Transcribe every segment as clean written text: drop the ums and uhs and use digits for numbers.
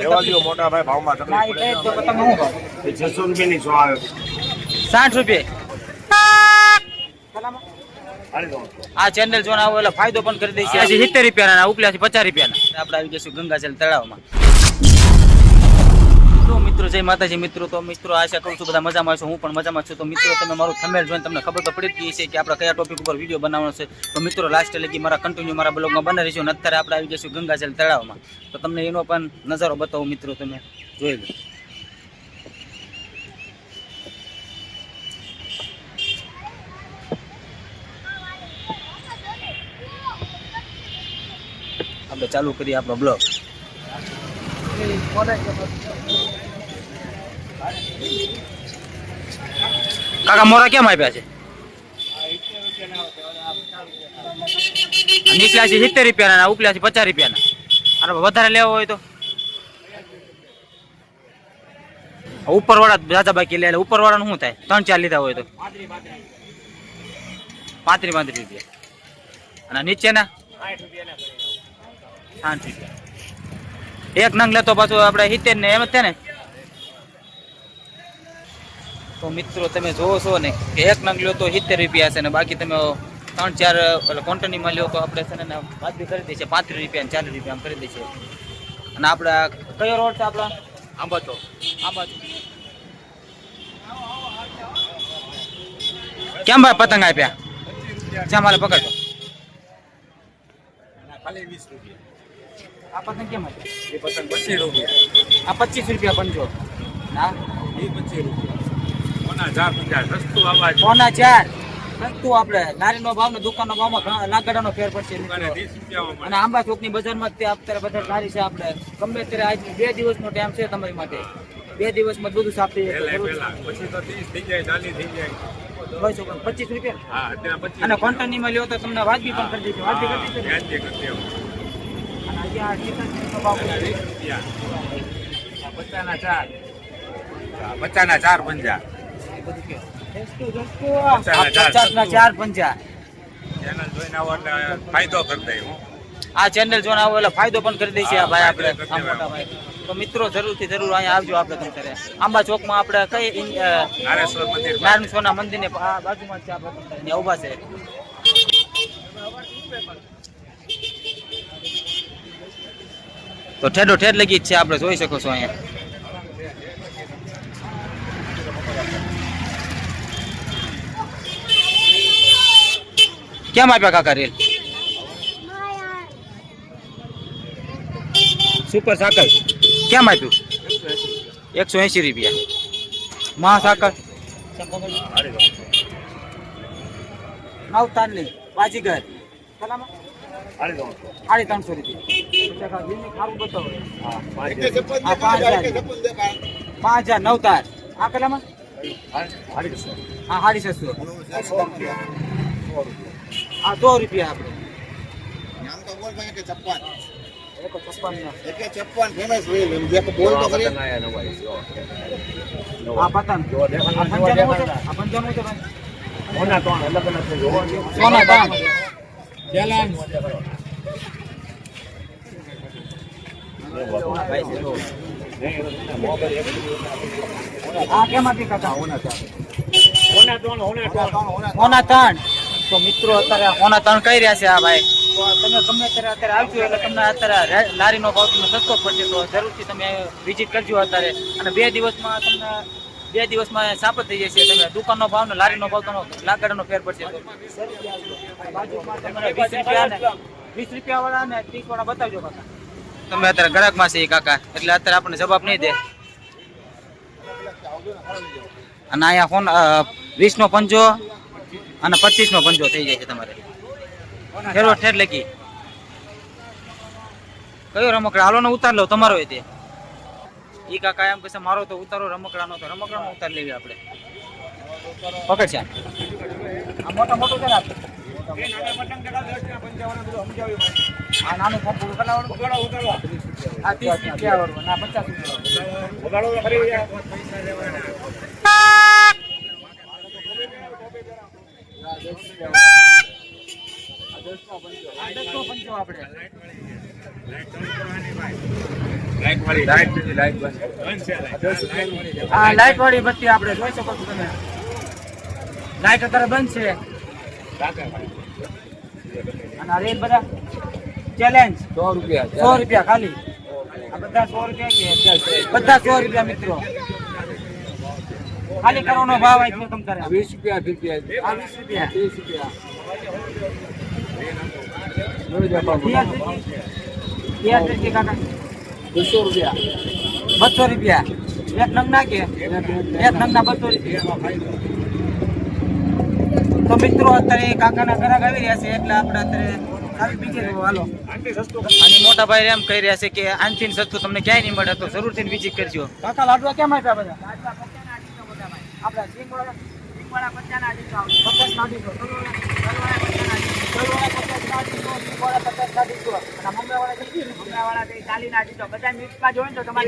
લેવા દો મોટા ભાઈ ભાવમાં ના એ કઈ તો તમે શું કહો? 600 રૂપિયાની 100 આવે 60 રૂપિયા. હાલી દો આ ચેનલ જો આવો એટલે ફાયદો પણ કરી દઈશું. આજે 70 રૂપિયાના ઉપલાથી 50 રૂપિયાના આપણે આવી જઈશું ગંગાજળ તળાવમાં. તો મિત્રો જય માતાજી મિત્રો. તો મિત્રો આશા કરું છું બધા મજામાં છો, હું પણ મજામાં છું. તો મિત્રો તમે મારું થંબનેલ જોઈને તમને ખબર તો પડી જ ગઈ છે કે આપણે કયા ટોપિક ઉપર વિડીયો બનાવવાનો છે. તો મિત્રો લાસ્ટ લગી મારા કન્ટિન્યુ મારા બ્લોગમાં બને રહીશું. અને અત્યારે આપણે આવી જઈશું ગંગાજળ તળાવમાં. તો તમને એનો પણ નજારો બતાવું મિત્રો, તમે જોઈ લો. આપણે ચાલુ કરીએ આપણો બ્લોગ. કાકા મોરા કેમ આપ્યા છે? નીચલા છે 70 રૂપિયાના, ઉપલા છે 50 રૂપિયાના. અને વધારે લેવો હોય તો ઉપર વાળા દાદા બાકી લે. ઉપર વાળાનું શું થાય? 3-4 લીધા હોય તો 35 રૂપિયા. અને નીચેના 60 રૂપિયા. એક નંગ લેતો પાછું આપણે 70 ને એમ જ છે ને. તો મિત્રો તમે જોવો છો ને કે એક નંગ લ્યો તો 70 રૂપિયા છે ને બાકી તમે 3-4 ક્વોન્ટિટીમાં લ્યો તો આપણે છે ને વાત બી કરી દઈએ 35 રૂપિયા 40 રૂપિયા આમ કરી દઈએ. અને આપણે કયો રોડ છે આપણા? આંબાચો. કેમ ભાઈ પતંગ આપ્યા? જ્યાં મારે પકડતો ખાલી 20 રૂપિયા. આ પતંગ કેમ આપ્યા? એ પતંગ 25 રૂપિયા. આ 25 રૂપિયા પંજો ના એ 25 રૂપિયા. કોના 450 સસ્તું આવા છે. કોના 4 સસ્તું. આપણે લારીનો ભાવ ને દુકાનનો ભાવમાં લાકડાનો ફેર પડશે. 20 રૂપિયામાં અને આંબા ચોકની બજારમાં જ અત્યારે બધા સારી છે. આપણે ગમે ત્યારે આજ 2 દિવસનો ટાઈમ છે તમારી માટે. 2 દિવસમાં બધું સાફ થઈ જાય. પછી તો 30 થઈ જાય 40 થઈ જાય. 25 રૂપિયા. હા અત્યારે 25. અને ક્વોન્ટિટીમાં લ્યો તો તમને વાજબી પણ કરી દઈશું. વાજબી કરી દઈશું. વ્યાજબી કરી દેવું. અને આજે આ ટીશર્ટનો ભાવ 20 રૂપિયા. આ 50 ના 4 50. ના 4.50. ચેનલ જોઈને આવો એટલે ફાયદો કરી દે હું. આ ચેનલ જોઈને આવો એટલે ફાયદો પણ કરી દઈશું આ ભાઈ આપણે આ મોટા ભાઈ. તો મિત્રો જરૂરથી જરૂર અહીંયા આવજો. આપણે તમે આંબા ચોકમાં આપણે કઈ નારેશ્વર મંદિર નારાયણસ્વરના મંદિરને બાજુમાં જ છે. આપણે ત્યાં ઊભા છે. તો ઠેડો ઠેડ લગી જ છે. આપણે જોઈ શકો છો અહીંયા. કેમ આપ્યા કાકા રેલ? સુપર સાકર કેમ આપ્યું? 180 રૂપિયા. મહા સાકર નવતારની બાજીગર 350 રૂપિયા. આ 5000 નવતાર. આ કેટલામાં? હા 650. આ 100 રૂપિયા. આપણે આ પતંગ સોના દામ. આ કેમ આપી કાકા? હોના 3. તો મિત્રો અત્યારે હોના 3 કઈ રહ્યા છે આ ભાઈ. તો તમે ગમે ત્યારે આવજો એટલે તમને અત્યારે લારીનો ભાવ તમને સસ્તો પડશે. તો જરૂરથી તમે વિઝિટ કરજો અત્યારે. અને 2 દિવસમાં તમને 2 દિવસમાં સાપ થઈ જશે. તમે દુકાનનો ભાવ ને લારીનો ભાવ તમને લાકડાનો ફેર પડશે. તો 20 રૂપિયા વાળા ને 30 વાળા બતાવજો કાકા. તમે અત્યારે ગ્રાહકમાં છે કાકા એટલે અત્યારે આપણને જવાબ નહીં દે. અને અહીંયા ફોન 20 નો પંજો અને 25 નો પંજો થઈ જાય છે તમારે. ઠેરો ઠેર લગી. કયો રમકડા? હાલો ને ઉતાર લો તમારો એ તે. ઈ કાકા એમ કહેશે મારો તો ઉતારો રમકડાનો. તો રમકડાનો ઉતાર લેવી આપણે. પકડ છે આ મોટા મોટું છે. આ નાનું પંપ ઉતારવાનું. આ 30 રૂપિયા વાળું ના 50 રૂપિયા. આપણે આ લાઈટ વાળી બત્તી આપણે જોઈ શકો છો તમે. લાઈટ અત્યારે બંધ છે. અને આ રેટ બધા ચેલેન્જ 100 રૂપિયા ખાલી. આ બધા 100 રૂપિયા કે બધા 100 રૂપિયા મિત્રો. ખાલી કરવાનો ભાવ આવી છે તમ તારે 20 રૂપિયા 20 રૂપિયા 30 રૂપિયા 200 રૂપિયા 200 રૂપિયા એક નંગ નાખે એક નંગના 200 રૂપિયા. તો મિત્રો અત્યારે કાકાના ઘરાક આવી રહ્યા છે એટલે આપણે અત્યારે આવી બીજે હાલો. અને મોટા ભાઈ એમ કહી રહ્યા છે કે આનથી સસ્તું તમને ક્યાંય નહીં મળે તો જરૂરથી વિઝિટ કરજો. કાકા લાડવા કેમ આપ્યા બધા? આપણા સિંગવાળા 50 ના દીધો 50 ના દીધો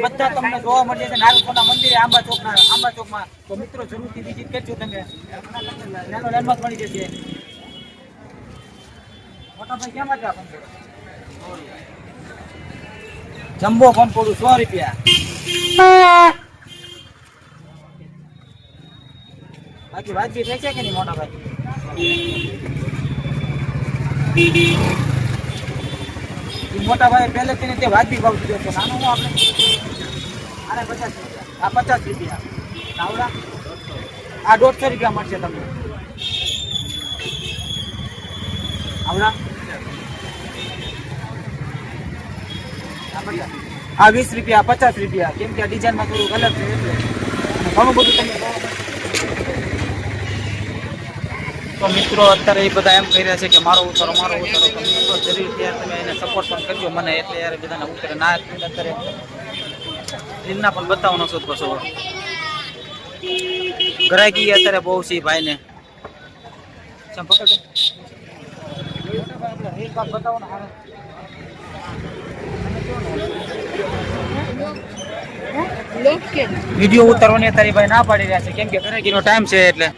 બધા તમને જોવા મળશે છે નારણપુરના મંદિરે આંબા ચોકમાં. તો મિત્રો જરૂરથી વિઝિટ કરજો તમે. નાનો લેન્ડમાર્ક મળી જશે. મોટા ભાઈ કેમ હતા? જમ્બો કોનપોડું 100 રૂપિયા. બાકી વાતચીત થઈ છે કે નહીં મોટા ભાઈ? મોટા ભાઈ પહેલેથી તે વાજબી ભાવ દીધો છે. નાનો હું આપણે આને 50 રૂપિયા. આ 50 રૂપિયા. આવડા આ 150 રૂપિયા મળશે તમને. આવડા આ 20 રૂપિયા 50 રૂપિયા. કેમ કે આ ડિઝાઇનમાં થોડુંક અલગ છે એટલે ઘણું બધું તમને જોવા મળે. તો મિત્રો અત્યારે એ બધા એમ કહી રહ્યા છે કે મારો ઉતારો તો મિત્રો જરૂરથી યાર તમે એને સપોર્ટ પણ કરજો મને. એટલે યાર બધાને ઉતરે ના અત્યારે રીલના પણ બતાવવાનો છો પાછો. ગ્રાહકી અત્યારે બહુ છે ભાઈને. વિડીયો ઉતારવાની અત્યારે ભાઈ ના પાડી રહ્યા છે કેમ કે ગ્રાહકીનો ટાઈમ છે એટલે.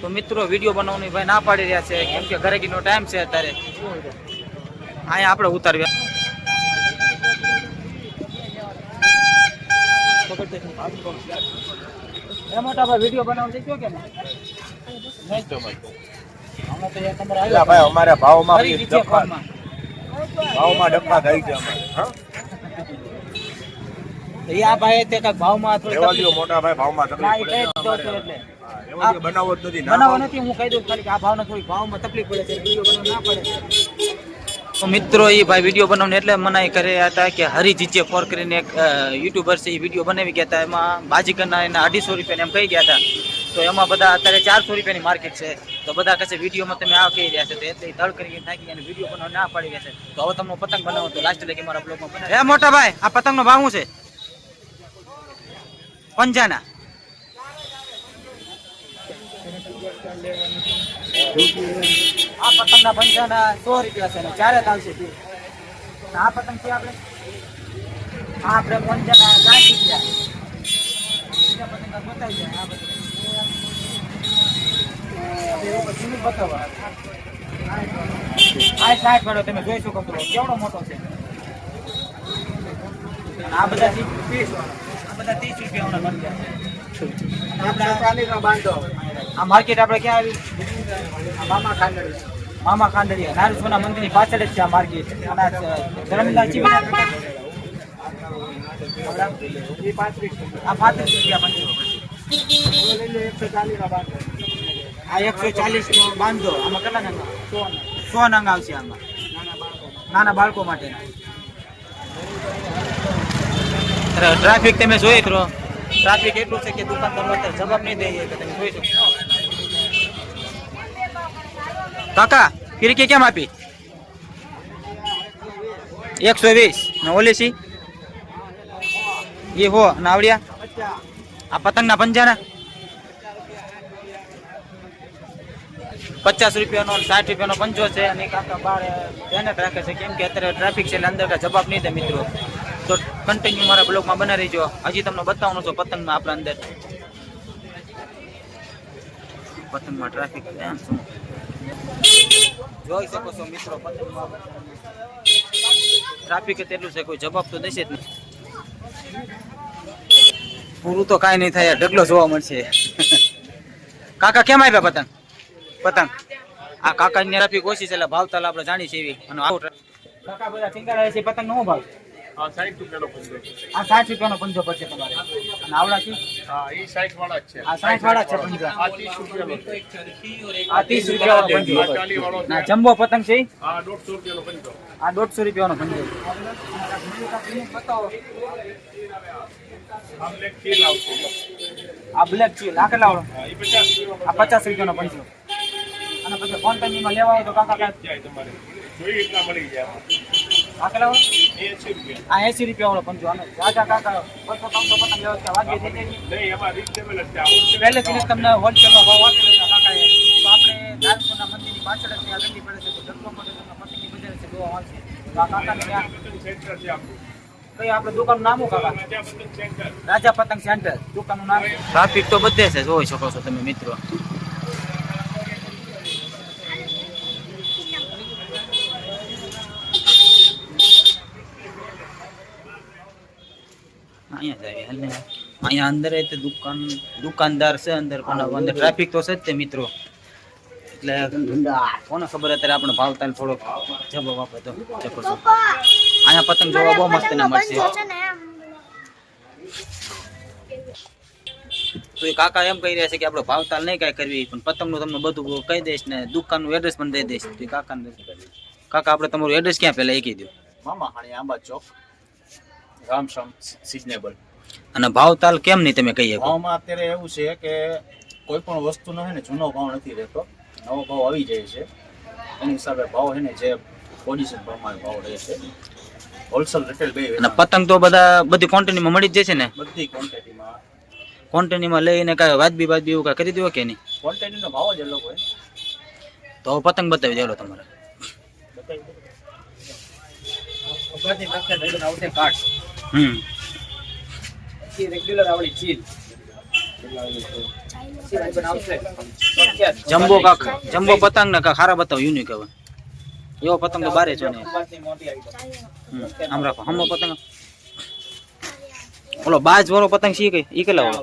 તો મિત્રો વિડીયો બનાવવાની ભાઈ ના પાડી રહ્યા છે કેમ કે ગ્રાહકીનો ટાઈમ છે અત્યારે. અહીંયા આપણે ઉતારવ્યા. મોટા ભાઈ વિડીયો બનાવવા જઈશું કે અમારા ભાવમાં ડબ્બા થઈ છે આ ભાઈ તે કાંઈક ભાવમાં મોટા ભાઈ ભાવમાં બનાવો જ નથી. બનાવો નથી હું કહી દઉં ખાલી કે આ ભાવના થોડી ભાવમાં તકલીફ પડે છે વિડીયો બનાવવા ના પડે. તો મિત્રો એ ભાઈ વિડીયો બનાવને એટલે મનાઈ કર્યા હતા કે હરી જીજે ફોર કરીને એક યુટ્યુબર છે એ વિડીયો બનાવી ગયા હતા. એમાં બાજીકરના એના 250 રૂપિયા એમ કહી ગયા હતા. તો એમાં બધા અત્યારે 400 રૂપિયાની માર્કેટ છે. તો બધા કશે વિડીયોમાં તમે આ કહી રહ્યા છે તો એટલે ધડ કરી નાખી અને વિડીયો બનાવવા ના પાડી રહ્યા છે. તો હવે તમને પતંગ બનાવો તો લાસ્ટ લગી મારા બ્લોગમાં બનાવે. હે મોટા ભાઈ આ પતંગનો ભાવ શું છે? પંજાના આ પતંગના પંજાના 100 રૂપિયા છે ને ચારે આવશે. આ પતંગ છે આપણે પંજાના 60 રૂપિયા. બતાવી જાય આ 60 વાળો તમે જોઈ શકો છો કેવડો મોટો છે. આ બધા 30 રૂપિયા બાંધો. આ માર્કેટ આપણે ક્યાં આવી? મામા ખાંડડિયા નારેશ્વરના મંદિરની પાછળ જ છે આ માર્કેટ. આ 35 રૂપિયા આ 140 નો બાંધો. આમાં કેટલા નંગ? 100 નંગ આવશે આમાં નાના બાળકો માટે. ટ્રાફિક તમે જોઈ તો ટ્રાફિક એટલું છે કે દુકાનદારો અત્યારે જવાબ નહીં દે કે તમે જોઈ શકો. કાકા ફિરકી કેમ આપી? 120 ને ઓલી સી એ હો નાવડિયા. આ પતંગના પંજાના 50 રૂપિયાનો 60 રૂપિયાનો પંજો છે. અને કાકા બહાર ધ્યાન જ રાખે છે કેમ કે અત્યારે ટ્રાફિક છે એટલે અંદર જવાબ નહીં દે મિત્રો. તો કન્ટિન્યુ મારા બ્લોગમાં બના રહીજો. હજી તમને બતાવવાનું છે પતંગમાં આપણા અંદર પતંગમાં ટ્રાફિક એમ શું જોઈ શકો છો મિત્રો. પતંગમાં ટ્રાફિક એટલું છે, કોઈ જવાબ તો દેશે જ નહીં. પૂરું તો કાંઈ નહીં થાય, ઢગલો જોવા મળશે. કાકા કેમ આવ્યા પતંગ? પતંગ આ કાકા ની ટ્રાફિક ઓછી છે એટલે ભાવતાલ આપણે જાણી છે એવી. અને કાકા બધા ટીંગાડા છે, પતંગ નો શું ભાવ? આ 60 રૂપિયાનો પંજો. આ 60 રૂપિયાનો પંજો પડશે તમારે. અને આવડા છે? હા, એ 60 વાળા જ છે. આ 60 વાળા છે પંજો. આ 30 રૂપિયાનો છે. આ 30 રૂપિયાનો પંજો. આ 40 વાળો છે. ના જમ્બો પતંગ છે ઈ? આ 150 રૂપિયાનો પંજો. આ 150 રૂપિયાનો પંજો. બતાવો. આ બ્લેક ચીલ આવશે. આ બ્લેક ચીલ આ કેટલા વાળો? હા, એ 50 આ 50 રૂપિયાનો પંજો. અને પછી કોન્ટેનીમાં લેવા હોય તો કાકા કાંઈ જાય તમારે. જોઈએ એટલા મળી જાય. આ કેટલા વાળો? 80 રૂપિયા. આ 80 રૂપિયા વાળો પંજો. અને રાજા કાકા 200 300 પતંગ લેવા ત્યાં વાગી થઈ જાય. નહીં, એમાં રીઝનેબલ જ છે. આ wholesale પહેલેથી જ તમને હોલસેલનો ભાવ આપેલો છે કાકાએ. તો આપણે નારણપુરના મંદિરની પાછળ જ ત્યાં ગંદી પડે છે, તો જગલો પડે તો પતંગની બજાર છે જોવા મળશે. તો આ કાકાને ત્યાં પતંગ સેન્ટર છે આપણું. કઈ આપણે દુકાનનું નામ શું કાકા? રાજા પતંગ સેન્ટર. રાજા પતંગ સેન્ટર દુકાનનું નામ. ટ્રાફિક તો બધે છે, જોઈ શકો છો તમે મિત્રો. અહીંયા જાય હાલ ને. અહીંયા અંદર એ દુકાનદાર છે અંદર, પણ અંદર ટ્રાફિક તો છે જ તે મિત્રો. એટલે કોને ખબર અત્યારે આપણે ભાવતાલ થોડોક જવાબ આપે તો શકો છો. અહીંયા પતંગ જોવા બહુ મસ્ત ને મળશે. તો એ કાકા એમ કહી રહ્યા છે કે આપણે ભાવતાલ નહીં કાંઈ કરવી, પણ પતંગનું તમને બધું કહી દઈશ ને દુકાનનું એડ્રેસ પણ દઈ દઈશ. તો એ કાકાને કાકા આપણે તમારું એડ્રેસ ક્યાં પહેલા એ કહી દો. મામા હાણી આંબા ચોક, રામશ્યામ સિઝનેબલ. અને ભાવતાલ કેમ નહીં તમે કહીએ? ભાવમાં અત્યારે એવું છે કે કોઈ પણ વસ્તુનો છે ને જૂનો ભાવ નથી રહેતો, નવો ભાવ આવી જાય છે. એની હિસાબે ભાવ છે ને જે પોઝિશન પ્રમાણે ભાવ રહે છે. હોલસેલ રિટેલ બે. અને પતંગ તો બધી ક્વોન્ટિટીમાં મળી જ જશે ને? બધી ક્વોન્ટિટીમાં. ક્વોન્ટિટીમાં લઈને કાંઈ વાજબી એવું કાંઈ કરી દો કે નહીં? ક્વોન્ટિટીનો ભાવ જ અલગ હોય. તો પતંગ બતાવી દેલો તમારે. રેગ્યુલર આવડી ચીલ જમ્બો પતંગ ને ખારા બતાવો યુનિક હવે. એવો પતંગ તો બારે છે ને. આમ રાખો હમો પતંગ. ઓલો બાજ વાળો પતંગ છે કઈ ઈ કેટલા વાળો?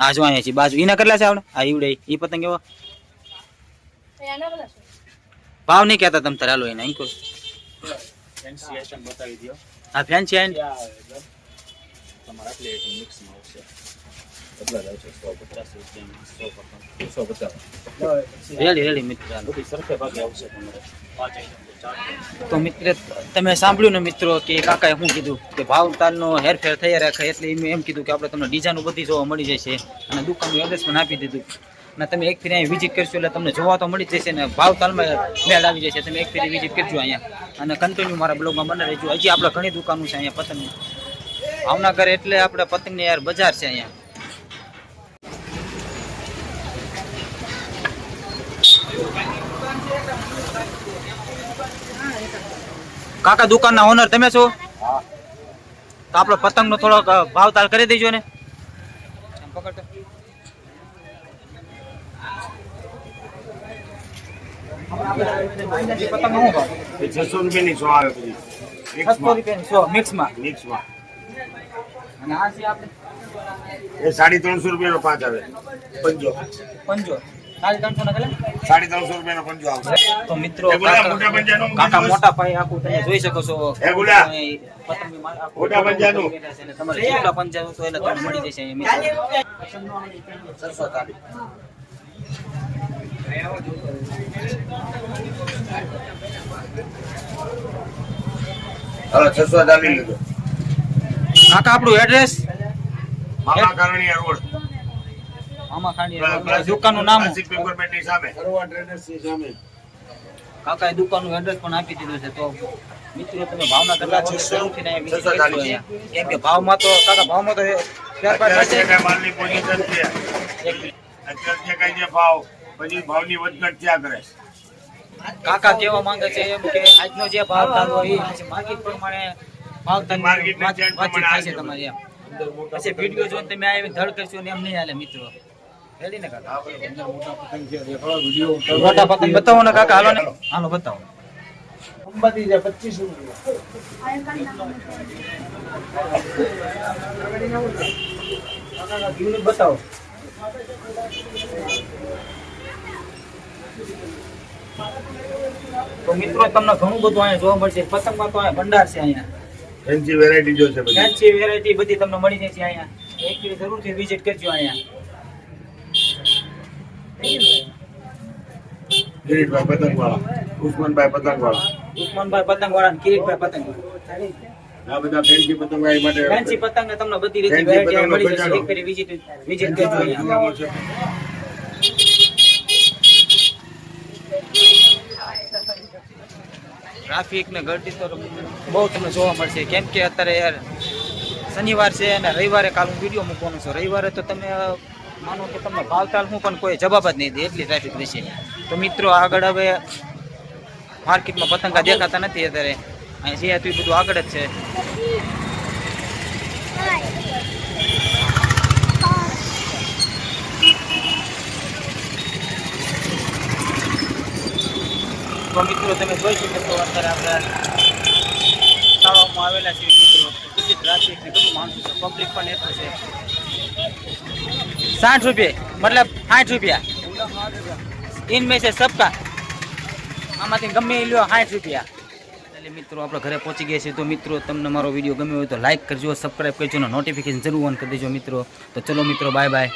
આ જો અહીંયા છે બાજુ. ઈના કેટલા છે આપણે? આ ઈવડે ઈ પતંગ એવો ભાવ નહીં કહેતા તમે તારે. હાલો એને અહીં કહો. ફેન્સી આઈટમ બતાવી દો. આ ફેન્સી આઈટમ તમારા આટલી આઈટમ મિક્સમાં આવશે. કેટલા જાય છે? 150 રૂપિયા, 150. રેડી મિત્ર. બધી સરખે ભાગે આવશે તમારે. 5 આઈટમ તો મિત્ર તમે સાંભળ્યું ને મિત્રો કે કાકાએ શું કીધું કે ભાવતાલનો હેરફેર થઈ રાખે. એટલે એમ કીધું કે આપણે તમને ડિઝાઇનો બધી જોવા મળી જશે અને દુકાનનું એડ્રેસ પણ આપી દીધું. અને તમે એક ફેરી અહીં વિઝિટ કરશો એટલે તમને જોવા તો મળી જશે ને ભાવતાલમાં મેળ આવી જશે. તમે એક ફેરી વિઝિટ કરજો અહીંયા અને કન્ટિન્યુ મારા બ્લોગમાં બને રહેજો. હજી આપણે ઘણી દુકાનો છે અહીંયા પતંગની. ભાવનગર એટલે આપણે પતંગની યાર બજાર છે અહીંયા. કાકા દુકાનના ઓનર તમે છો? તો આપણો પતંગનો થોડોક ભાવતાલ કરી દેજો ને. પકડતો પતંગ શું ભાવ? 600 રૂપિયાની 100 આવે બધી. 600 રૂપિયાની 100 મિક્સમાં. મિક્સમાં. અને આ છે આપણે એ 350 રૂપિયાનો 5 આવે. પંજો. પંજો 350 ના કેટલા? 350 રૂપિયાનો પંજો આવશે. તો મિત્રો એ ગુલાબ મોટા પંજાનું કાકા મોટા ભાઈ આખું તમે જોઈ શકો છો. એ ગુલાબ પતંગની આખું મોટા પંજાનું. તમારે જેટલા પંજા તો એટલે તમને મળી જશે અહીંયા મિત્રો. 640. હવે 640 લીધો. કાકા આપણું એડ્રેસ? મામા કારણિયા રોડ. મામા ખાંડી દુકાનનું નામ? ક્લાસિક પેપરમેન્ટની સામે. ફરવા ટ્રેડર્સની સામે. કાકાએ દુકાનનું એડ્રેસ પણ આપી દીધું છે. તો મિત્રો તમે ભાવનગર લાગો શરૂથી ને વિઝિટ કરજો અહીંયા. કેમ કે ભાવમાં તો કાકા ભાવમાં તો ફેરફાર થશે. અત્યારે માલની પોઝિશન છે. અત્યારે જે કઈ જે ભાવ પછી ભાવની વધઘટ થયા કરે. કાકા કેવા માંગે છે એમ કે આજનો જે ભાવ થતો હોય એ પછી માર્કેટ પ્રમાણે ભાવ માર્કેટ વાતચીત થશે તમારી એમ. પછી વિડીયો જોઈને તમે આવી ધડ કરશો ને એમ નહીં હાલે મિત્રો. રેડી ને કાકા? મોટા પતંગ બતાવો ને કાકા. હાલો ને હાલો બતાવો. અંબાજી છે 25 રૂપિયા બતાવો. તો મિત્રો તમને ઘણું બધું અહીંયા જોવા મળશે. પતંગમાં તો અહીંયા ભંડાર છે. અહીંયા ફેન્સી વેરાયટી જો છે બધી. ફેન્સી વેરાયટી બધી તમને મળી જશે અહીંયા. એક વાર જરૂરથી વિઝિટ કરજો અહીંયા. કિરીટભાઈ પતંગવાળા, ઉસ્માનભાઈ પતંગવાળા, ઉસ્માનભાઈ પતંગવાળા અને કિરીટભાઈ પતંગવાળા. આ બધા ફેન્સી પતંગવાળી માટે ફેન્સી પતંગ ને તમને બધી રીતે ફેન્સી વેરાયટી પતંગનો મળી જશે. ખજાનો. એક વાર વિઝિટ કરજો અહીંયા. મળશે. ટ્રાફિક ને ગળતી તો બહુ તમને જોવા મળશે. કેમ કે અત્યારે યાર શનિવાર છે અને રવિવારે કાલ હું વિડીયો મૂકવાનો છું. રવિવારે તો તમે માનો કે તમને ભાવતાલ હું પણ કોઈ જવાબ જ નહીં દે, એટલી ટ્રાફિક રહેશે. તો મિત્રો આગળ હવે માર્કેટમાં પતંગા દેખાતા નથી અત્યારે. અહીં જે હતું એ બધું આગળ જ છે. તો મિત્રો તમે જોઈ શકો છો અત્યારે આપણે શાળાઓમાં આવેલા છીએ મિત્રો. કેટલી ટ્રાફિક ને કેટલું માણસ છે, પબ્લિક પણ એટલું છે. 60 રૂપિયા મતલબ 60 રૂપિયા ઇનમેં છે સબકા. આમાંથી ગમે એ લ્યો 60 રૂપિયા. એટલે મિત્રો આપણે ઘરે પહોંચી ગયા છીએ. તો મિત્રો તમને મારો વિડીયો ગમ્યો હોય તો લાઈક કરજો, સબસ્ક્રાઈબ કરજો અને નોટિફિકેશન જરૂર ઓન કરી દેજો મિત્રો. તો ચલો મિત્રો, બાય બાય.